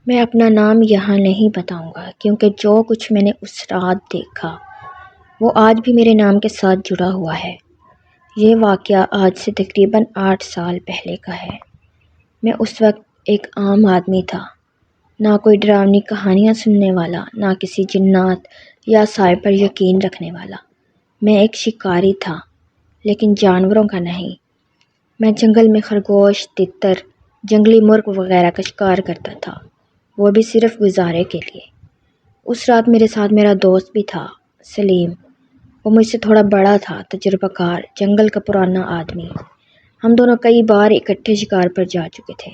میں اپنا نام یہاں نہیں بتاؤں گا کیونکہ جو کچھ میں نے اس رات دیکھا وہ آج بھی میرے نام کے ساتھ جڑا ہوا ہے۔ یہ واقعہ آج سے تقریباً 8 سال پہلے کا ہے۔ میں اس وقت ایک عام آدمی تھا، نہ کوئی ڈراؤنی کہانیاں سننے والا، نہ کسی جنات یا سائے پر یقین رکھنے والا۔ میں ایک شکاری تھا، لیکن جانوروں کا نہیں۔ میں جنگل میں خرگوش، تتر، جنگلی مرغ وغیرہ کا شکار کرتا تھا، وہ بھی صرف گزارے کے لیے۔ اس رات میرے ساتھ میرا دوست بھی تھا، سلیم۔ وہ مجھ سے تھوڑا بڑا تھا، تجربہ کار، جنگل کا پرانا آدمی۔ ہم دونوں کئی بار اکٹھے شکار پر جا چکے تھے،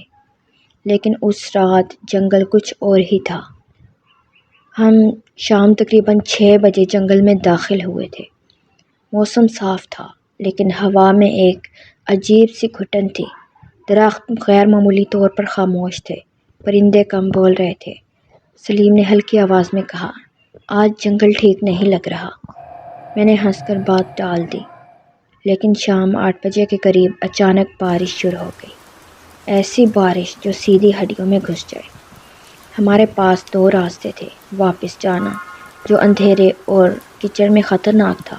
لیکن اس رات جنگل کچھ اور ہی تھا۔ ہم شام تقریباً 6 بجے جنگل میں داخل ہوئے تھے۔ موسم صاف تھا، لیکن ہوا میں ایک عجیب سی گھٹن تھی۔ درخت غیر معمولی طور پر خاموش تھے، پرندے کم بول رہے تھے۔ سلیم نے ہلکی آواز میں کہا، آج جنگل ٹھیک نہیں لگ رہا۔ میں نے ہنس کر بات ٹال دی، لیکن شام 8 بجے کے قریب اچانک بارش شروع ہو گئی۔ ایسی بارش جو سیدھی ہڈیوں میں گھس جائے۔ ہمارے پاس 2 راستے تھے، واپس جانا جو اندھیرے اور کیچڑ میں خطرناک تھا،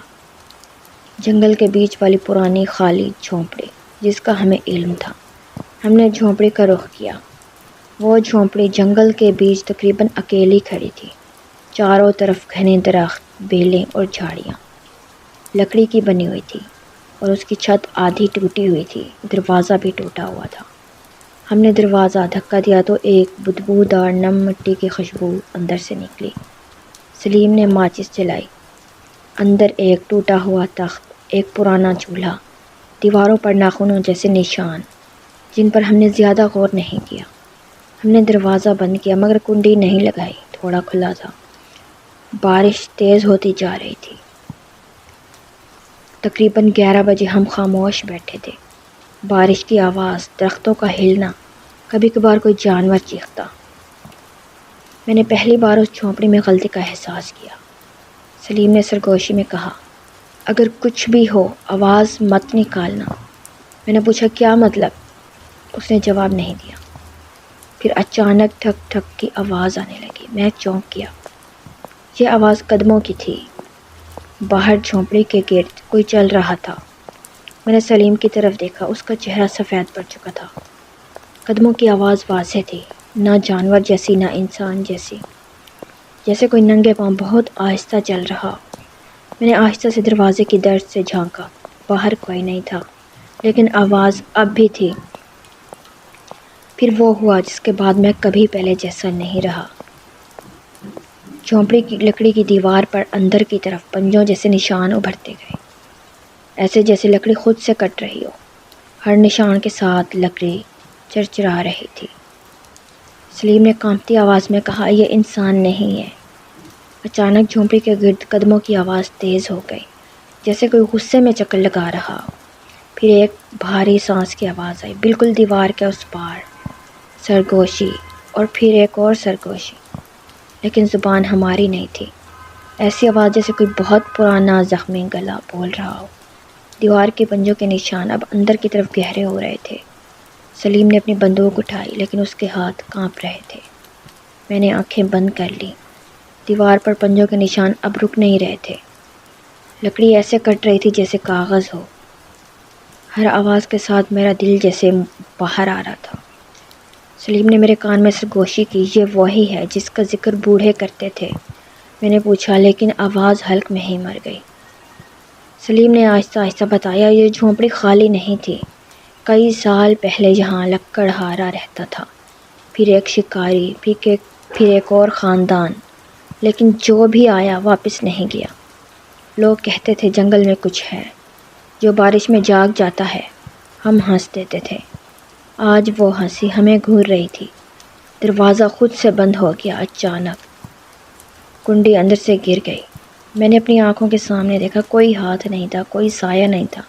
جنگل کے بیچ والی پرانی خالی جھونپڑی جس کا ہمیں علم تھا۔ ہم نے جھونپڑی کا رخ کیا۔ وہ جھونپڑی جنگل کے بیچ تقریباً اکیلی کھڑی تھی، چاروں طرف گھنے درخت، بیلیں اور جھاڑیاں۔ لکڑی کی بنی ہوئی تھی اور اس کی چھت آدھی ٹوٹی ہوئی تھی، دروازہ بھی ٹوٹا ہوا تھا۔ ہم نے دروازہ دھکا دیا تو ایک بدبودار نم مٹی کی خوشبو اندر سے نکلی۔ سلیم نے ماچس جلائی۔ اندر ایک ٹوٹا ہوا تخت، ایک پرانا چولہا، دیواروں پر ناخنوں جیسے نشان جن پر ہم نے زیادہ غور نہیں کیا۔ ہم نے دروازہ بند کیا مگر کنڈی نہیں لگائی، تھوڑا کھلا تھا۔ بارش تیز ہوتی جا رہی تھی۔ تقریباً 11 بجے ہم خاموش بیٹھے تھے۔ بارش کی آواز، درختوں کا ہلنا، کبھی کبھار کوئی جانور چیختا۔ میں نے پہلی بار اس جھونپڑی میں غلطی کا احساس کیا۔ سلیم نے سرگوشی میں کہا، اگر کچھ بھی ہو آواز مت نکالنا۔ میں نے پوچھا، کیا مطلب؟ اس نے جواب نہیں دیا۔ پھر اچانک ٹھک ٹھک کی آواز آنے لگی۔ میں چونک گیا۔ یہ آواز قدموں کی تھی۔ باہر جھونپڑی کے گرد کوئی چل رہا تھا۔ میں نے سلیم کی طرف دیکھا، اس کا چہرہ سفید پڑ چکا تھا۔ قدموں کی آواز واضح تھی، نہ جانور جیسی نہ انسان جیسی، جیسے کوئی ننگے پاؤں بہت آہستہ چل رہا۔ میں نے آہستہ سے دروازے کی درز سے جھانکا، باہر کوئی نہیں تھا، لیکن آواز اب بھی تھی۔ پھر وہ ہوا جس کے بعد میں کبھی پہلے جیسا نہیں رہا۔ جھونپڑی کی لکڑی کی دیوار پر اندر کی طرف پنجوں جیسے نشان ابھرتے گئے، ایسے جیسے لکڑی خود سے کٹ رہی ہو۔ ہر نشان کے ساتھ لکڑی چرچرا رہی تھی۔ سلیم نے کانپتی آواز میں کہا، یہ انسان نہیں ہے۔ اچانک جھونپڑی کے گرد قدموں کی آواز تیز ہو گئی، جیسے کوئی غصے میں چکر لگا رہا ہو۔ پھر ایک بھاری سانس کی آواز آئی، بالکل دیوار کے اس پار۔ سرگوشی، اور پھر ایک اور سرگوشی، لیکن زبان ہماری نہیں تھی۔ ایسی آواز جیسے کوئی بہت پرانا زخمی گلا بول رہا ہو۔ دیوار کے پنجوں کے نشان اب اندر کی طرف گہرے ہو رہے تھے۔ سلیم نے اپنی بندوق اٹھائی، لیکن اس کے ہاتھ کانپ رہے تھے۔ میں نے آنکھیں بند کر لی۔ دیوار پر پنجوں کے نشان اب رک نہیں رہے تھے۔ لکڑی ایسے کٹ رہی تھی جیسے کاغذ ہو۔ ہر آواز کے ساتھ میرا دل جیسے باہر آ رہا تھا۔ سلیم نے میرے کان میں سرگوشی کی، یہ وہی ہے جس کا ذکر بوڑھے کرتے تھے؟ میں نے پوچھا، لیکن آواز حلق میں ہی مر گئی۔ سلیم نے آہستہ آہستہ بتایا، یہ جھونپڑی خالی نہیں تھی۔ کئی سال پہلے یہاں لکڑہارا رہتا تھا، پھر ایک شکاری، پھر ایک اور خاندان، لیکن جو بھی آیا واپس نہیں گیا۔ لوگ کہتے تھے جنگل میں کچھ ہے جو بارش میں جاگ جاتا ہے۔ ہم ہنس دیتے تھے۔ آج وہ ہنسی ہمیں گھور رہی تھی۔ دروازہ خود سے بند ہو گیا۔ اچانک کنڈی اندر سے گر گئی۔ میں نے اپنی آنکھوں کے سامنے دیکھا، کوئی ہاتھ نہیں تھا، کوئی سایہ نہیں تھا،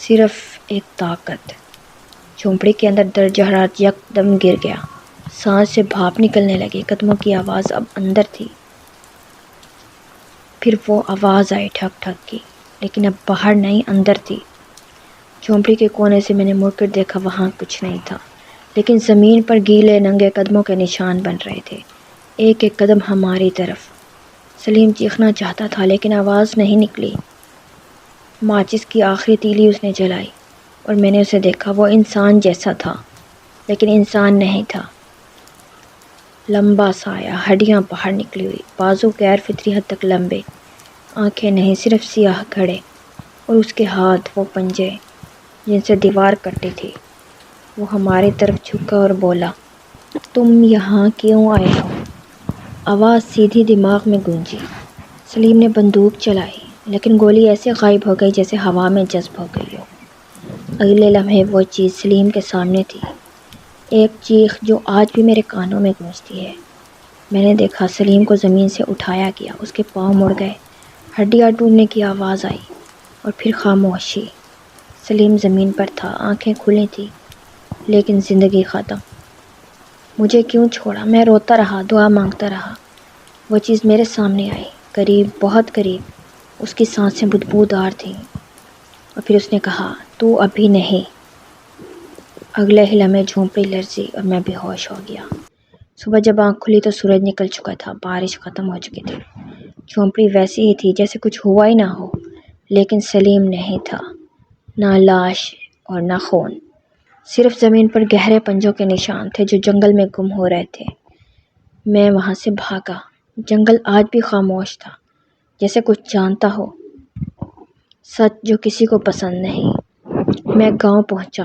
صرف ایک طاقت۔ جھونپڑی کے اندر درجہ حرارت یکدم گر گیا۔ سانس سے بھاپ نکلنے لگی۔ قدموں کی آواز اب اندر تھی۔ پھر وہ آواز آئی ٹھک ٹھک کی، لیکن اب باہر نہیں، اندر تھی۔ جھونپڑی کے کونے سے میں نے مڑ کر دیکھا، وہاں کچھ نہیں تھا، لیکن زمین پر گیلے ننگے قدموں کے نشان بن رہے تھے، ایک ایک قدم ہماری طرف۔ سلیم چیخنا چاہتا تھا لیکن آواز نہیں نکلی۔ ماچس کی آخری تیلی اس نے جلائی اور میں نے اسے دیکھا۔ وہ انسان جیسا تھا لیکن انسان نہیں تھا۔ لمبا سایہ، ہڈیاں باہر نکلی ہوئی، بازو غیر فطری حد تک لمبے، آنکھیں نہیں صرف سیاہ گھڑے، اور اس کے ہاتھ وہ پنجے جن سے دیوار کٹی تھی۔ وہ ہماری طرف جھکا اور بولا، تم یہاں کیوں آئے ہو؟ آواز سیدھی دماغ میں گونجی۔ سلیم نے بندوق چلائی لیکن گولی ایسے غائب ہو گئی جیسے ہوا میں جذب ہو گئی ہو۔ اگلے لمحے وہ چیز سلیم کے سامنے تھی، ایک چیخ جو آج بھی میرے کانوں میں گونجتی ہے۔ میں نے دیکھا سلیم کو زمین سے اٹھایا گیا، اس کے پاؤں مڑ گئے، ہڈیاں ٹوٹنے کی آواز آئی اور پھر خاموشی۔ سلیم زمین پر تھا، آنکھیں کھلی تھیں لیکن زندگی ختم۔ مجھے کیوں چھوڑا؟ میں روتا رہا، دعا مانگتا رہا۔ وہ چیز میرے سامنے آئی، قریب، بہت قریب۔ اس کی سانسیں بدبودار تھیں اور پھر اس نے کہا، تو ابھی نہیں۔ اگلے ہی لمحے جھونپڑی لرزی اور میں بے ہوش ہو گیا۔ صبح جب آنکھ کھلی تو سورج نکل چکا تھا، بارش ختم ہو چکی تھی۔ جھونپڑی ویسی ہی تھی جیسے کچھ ہوا ہی نہ ہو، لیکن سلیم نہیں تھا، نہ لاش اور نہ خون، صرف زمین پر گہرے پنجوں کے نشان تھے جو جنگل میں گم ہو رہے تھے۔ میں وہاں سے بھاگا۔ جنگل آج بھی خاموش تھا، جیسے کچھ جانتا ہو، سچ جو کسی کو پسند نہیں۔ میں گاؤں پہنچا،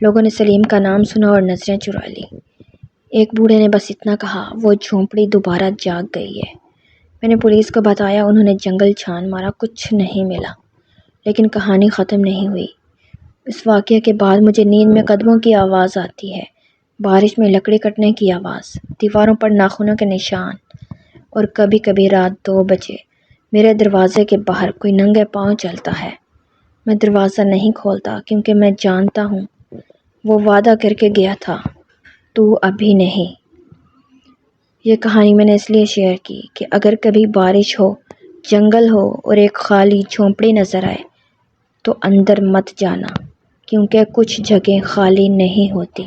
لوگوں نے سلیم کا نام سنا اور نظریں چرا لی۔ ایک بوڑھے نے بس اتنا کہا، وہ جھونپڑی دوبارہ جاگ گئی ہے۔ میں نے پولیس کو بتایا، انہوں نے جنگل چھان مارا، کچھ نہیں ملا، لیکن کہانی ختم نہیں ہوئی۔ اس واقعے کے بعد مجھے نیند میں قدموں کی آواز آتی ہے، بارش میں لکڑی کٹنے کی آواز، دیواروں پر ناخنوں کے نشان، اور کبھی کبھی رات 2 بجے میرے دروازے کے باہر کوئی ننگے پاؤں چلتا ہے۔ میں دروازہ نہیں کھولتا کیونکہ میں جانتا ہوں وہ وعدہ کر کے گیا تھا، تو ابھی نہیں۔ یہ کہانی میں نے اس لیے شیئر کی کہ اگر کبھی بارش ہو، جنگل ہو اور ایک خالی جھونپڑی نظر آئے تو اندر مت جانا، کیونکہ کچھ جگہیں خالی نہیں ہوتی۔